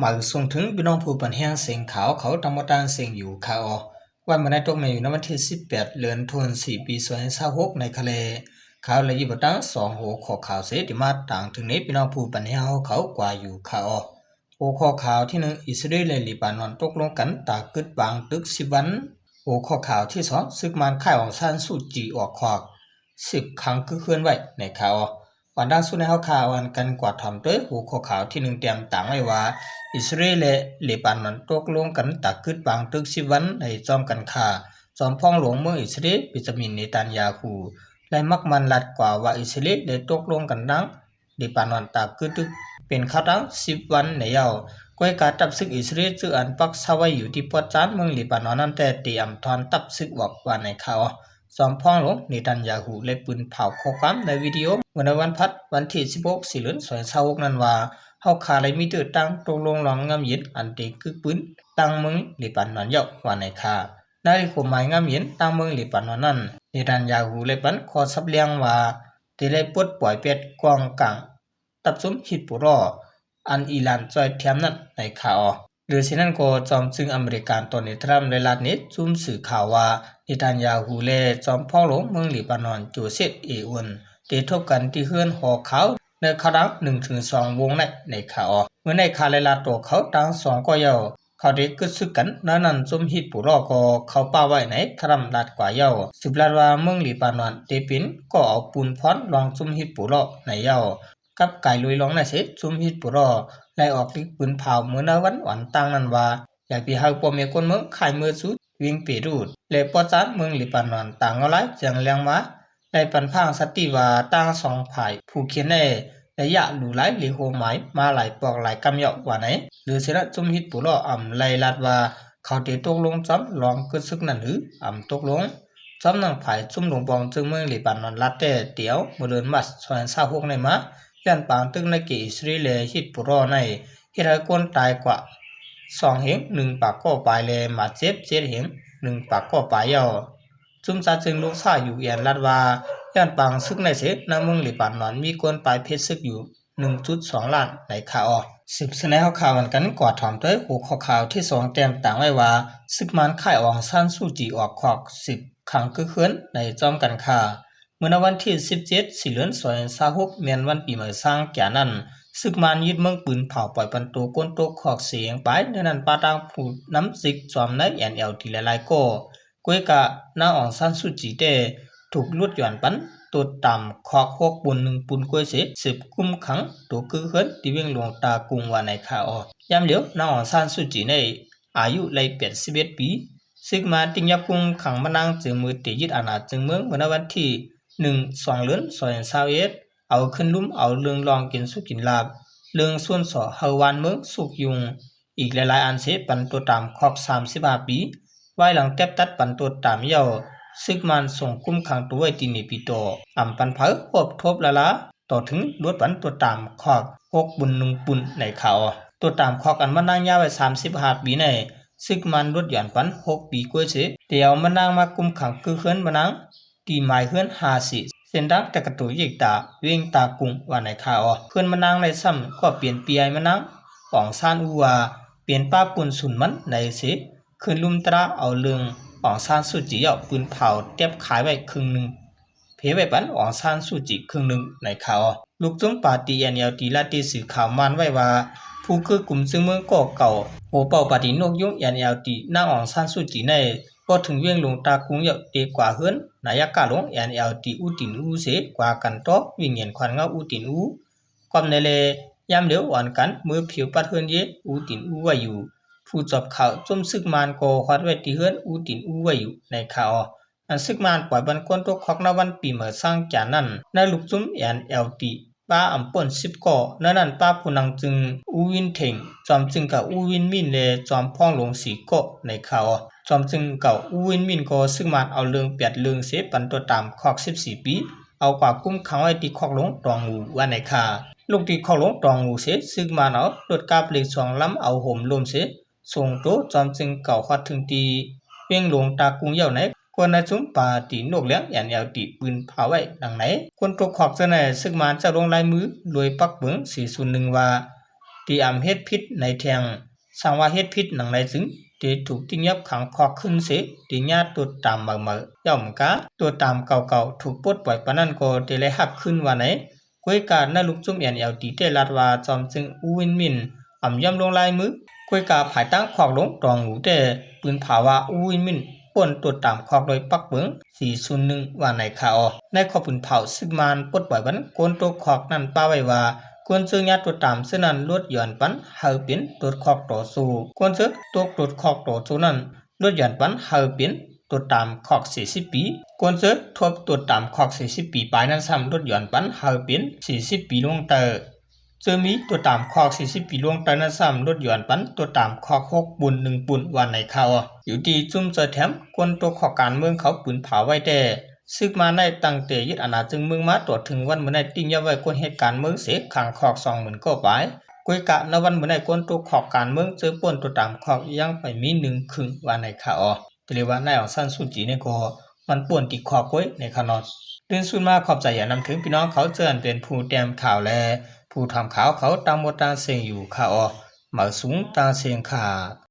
มาส่งถึงพี่น้องผู้ปันแห้งเสียงขาวเขาธรรมดาเสียงอยู่ข่าววันมาได้ตกในอยู่ในวันที่18เดือนธันวาคมปี2026ในทะเลข่าวเลยยิบตั้ง2หัวข้อข่าวเสติมาต่างถึงนี้พี่น้องผู้ปันแห้งเขากว่าอยู่ข่าวหัวข้อข่าวที่1อิสราเอลและเลบานอนตกลงกันตากึดบางตึก10วันหัวข้อข่าวที่2ศึกมันค่ายของซานซูจีออกขวาก10ครั้งคือเคลื่อนไหวในข่าววันด้านสุดในข่าววันกันกว่าทำด้วยหัวข้อข่าวที่1เตรียมต่างไว้ว่าอิสราเอลและเลบานอนตกลงกันตากึดบางตึก10วันในจอมกันค่าจอมพ่องหลวงเมืองอิสราเอลบิจามินเนตันยาฮูและมักมันลัดกว่าว่าอิสราเอลได้ตกลงกันดังเลบานอนตากึดเป็นข่าวดัง10วันในยาวก้อยการตับซึกอิสราเอลจืออันปักสาวอยู่ที่ปอดจานเมืองเลบานอนนั้นแต่เตรียมทอนตับซึกบอกว่าในข่าวจอมพ่องหลวงเนตันยาฮูและปืนเผาข้อความในวิดีโอเมื่อวันพัดวันที่16สิงหาคม2026นั้นว่าเฮาขาเลยมีเตือตั้งตกลงรองงามเย็นอันเตคือปืนตั้งเมืองเลบานอนยอกว่าในค่านาฬิกาหมายงามเย็นตั้งเมืองเลบานอนนั้นเนตันยาฮูเลยปันขอสับเลียงว่าที่ได้ปลดปล่อยเป็ดกองกลางตับซุมฮิตปุรออันอิหร่านจอยเทียมนั้นในข่าวหรือฉะนั้นก็จอมซึ่งอเมริกันตอนนี้ทรัมป์ได้ลัดเน็ตซุ่มสื่อข่าวว่าเนตันยาฮูและจอมพ่อหลวงเมืองเลบานอนโจเซฟเออุนได้ทบกันที่เฮือนหอขาวในข่าวดัง1-2 วงในข่าวเมื่อในข่าวเลลาตัวเขาตั้ง2ก็ยาวเขาได้กึดซึกกันนั้นซุ่มฮิตปุรอก็เขาป้าไว้ในทรัมป์ลัดกว่ายาวสืบลัดว่าเมืองเลบานอนเตปินก็เอาปูนพรลองซุ่มฮิตปุรอในยาวกับไก่ลุยลองในเสซุ่มฮิตปุรอไล่ออกลิกปืนเผาเมื่อในวันตั้งนั้นว่าอยากไปหาปอมเมคนเมืองขายเมื่อสุดวิ่งเปรูดและปอจานเมืองเลบานอนต่างเอาไล่จังเลียงมาได้ปันพางสติว่าตั้ง2ฝ่ายผู้เขียนในระยะหลู่หลายหลีโหหมายมาหลายปอกหลายกำยอกว่าไหนหรือเสนาจุมฮิตปุรอไล่ลัดว่าเขาได้ตกลงจำลองกึดซึกนั้นหรือตกลงจำนางฝ่ายจุ่มหลวงบองจึงเมืองเลบานอนลัดแต่เตียวเมื่อเดือนมัส2026ในมาย่านปางตึกในเกอิสราเอลฮิตปุรอในเฮ็ดให้คนตายกว่า2เหง1ปากก็ปลายแลมาเจ็บ7เหง1ปากก็ปลายยาวจุมซาจึงลูกชายอยู่เอียนลัดว่าย่านปางซึกในเสในเมืองเลบานอนมีคนปลายเพชรซึกอยู่ 1.2 ล้านในข่าวสืบเสนอข่าวกันกว่าถอมด้วยหัวข้อข่าวที่2เตรียมต่างไว้ว่าซึกมันค่ายอองซานซูจีออกขอก10ครั้งคือคืนในจอมกันค่าเมื่อวันที่17สิงหาคม2026แม่นวันปีใหม่สร้างแก่นั้นซึกมันยึดเมืองปืนเผาปล่อยปันโตก้นโตขอกเสียงไปในนั้นปาตางผู้น้ำสิกจอมใน NLD หลายๆก็ก้วยกะนาอองซานซูจีเตถูกลุดหย่อนปันตัวต่ำขอกหกปุน1ปุนก้วยเส10กุมขังตัวคือเฮินที่เวียงหลวงตากุงว่าในข่าวยามเหลียวนาอองซานซูจีในอายุไล่81ปีซึกมาติงยับกุงขังมานางจึงมือตียึดอาณาจึงเมืองเมื่อวันที่1-2 เดือน2021เอาขึ้นลุ่มเอาเรื่องลองกินสุกินลาบเรื่องส่วนสอเฮาวานเมืองสุกยุงอีกหลายๆอันเสปันตัวตามขอบ35ปีไว้หลังแทบตัดปันตัวตามเยาซึกมันส่งกุมขังตัวไว้ที่นี่ปีโตปันเผาควบทบละต่อถึงลวดปันตัวตามขอก6บุญ1ปุนในเขาตัวตามขอกอันมานางยาวไว้35ปีในซึกมันลดหย่อนปัน6ปีกว่าเสเดี๋ยวมานางมากุมขังคือเฮือนมานางตีหมายเฮือน50เส้นดังแต่กระตุยิกตาเวียงตากุงว่าในข่าวเพื่อนมานางในซ้ำก็เปลี่ยนปีไอมานางป่องซานอูว่าเปลี่ยนป้าปุ่นสุนมันในเสคืนลุมตราเอาเรื่องป่องซานสุจิเอาปืนเผาเทียบขายไว้ครึ่งนึงเพไว้ปันป่องซานสุจิครึ่งนึงในข่าวลูกจุ้มปาตี NLD ลาตีสื่อข่าวมันไว้ว่าผู้คือกลุ่มซึ่งเมืองก่อเก่าโหเป่าปาตินกยุง NLD นางอ่องซานสุจิในก็ถึงเวียงหลวงตากุงเยอะดีกว่าเฮือนนายกาหลวง NLD อุตินอูเสกว่ากันโตวิ่งเงียนควันเงาอุตินอูความในเลยามเหลียวอ่อนกันมือผิวปัดเฮือนเยอุตินอูไว้อยู่ผู้จบข่าวจมซึกมานก็ฮอดไว้ที่เฮือนอุตินอูไว้อยู่ในข่าวอันซึกมานปล่อยบันก้นตกคอกในวันปีเมื่อสร้างจานั้นในลูกจุ้ม NLD ป้าป่น10ก่อนั้นป้าผู้นังจึงอูวินเถงจอมจึงกับอูวินมินเลจอมพ่องหลวง4ก่อในข่าวจอมจึงเก่าอูวินมินก็ซึ่งมันเอาเรื่องเปียดเรื่องเสปันตัวตามคอก14ปีเอากว่ากุ้มขังไว้ที่คอกหลวงตองงูว่าในข่าลูกที่คอกหลวงตองงูเสซึ่งมันเอารถกาบเหล็ก2ลำเอาห่มลมเสส่งโตจอมจึงเก่าฮอดถึงตีเวียงหลวงตากุงเย่าไหนคนในจุ้มป่าตีนกเลี้ยงNLDปืนเผาไว้ดังไหนคนตกขอกเสนอซึ่งมันจะลงลายมือรวยปักเบิง401ว่า ตีอำเฮ็ดผิดในแทงสังว่าเฮ็ดผิดหนังในจึงตีถูกติ้งยับขังคอกขึ้นเสตีญาติตัวตามเมื่อย่อมกะตัวตามเก่าๆถูกปลดปล่อยปานนั้นก็ตีเลยหับขึ้นว่าไหนกวยการน่าลุกจุ่มเอลตีเตลัดว่าจอมจึงอูวินมินอ่ำย่ำลงลายมือกวยกาภายตั้งคอกลงตรองหูแต่ปืนภาวะอูวินมินป่นตัวตามคอกโดยปักเบิง401ว่าในคาออในข้อปืนเผาซึกมานปลดปล่อยวันโกนตัวคอกนั้นป้าไว้ว่าควรซื้อญาติตัวตามซึ่งนั้นลดหย่อนปันเฮาเป็นตัวคอกต่อสู้ควรซื้อตัวคอกต่อสู้นั้นลดหย่อนปันเฮาเป็นตัวตามคอก40ปีควรซื้อทบตัวตามคอก40ปีปลายนั้นซ้ำลดหย่อนปันเฮาเป็น40ปีลงเตอจะมีตัวตามคอก40ปีลงเตอนั้นซ้ำลดหย่อนปันตัวตามคอก6ปุ่น1ปุ่นวันในข่าวอยู่ที่จุ่มเจอแถมควรตัวคอกการเมืองเขาปืนเผาไว้แต่ซึกมาในตั้งแต่ยึดอาณาจึงเมืองมาตรวจถึงวันเมื่อในติ้งยาไว้คนเหตุการณ์เมืองเสกขังคอก20,000ก็ไปกุยกะในวันเมื่อในคนตัวขอกการเมืองเจอป่นตัวตามขอกยังไปมี1ครึ่งวันในข่าวแต่เรียกว่าในของสั้นสุจีเนี่ยก็มันป่วนติดขอกไว้ในขนอนเรื่องสุดมาขอบใจอย่านำถึงพี่น้องเขาเจริญเป็นผู้แต้มข่าวและผู้ทำข่าวเขาตามหมดตามเสียงอยู่ข่าวมาสูงตาเสียงข่า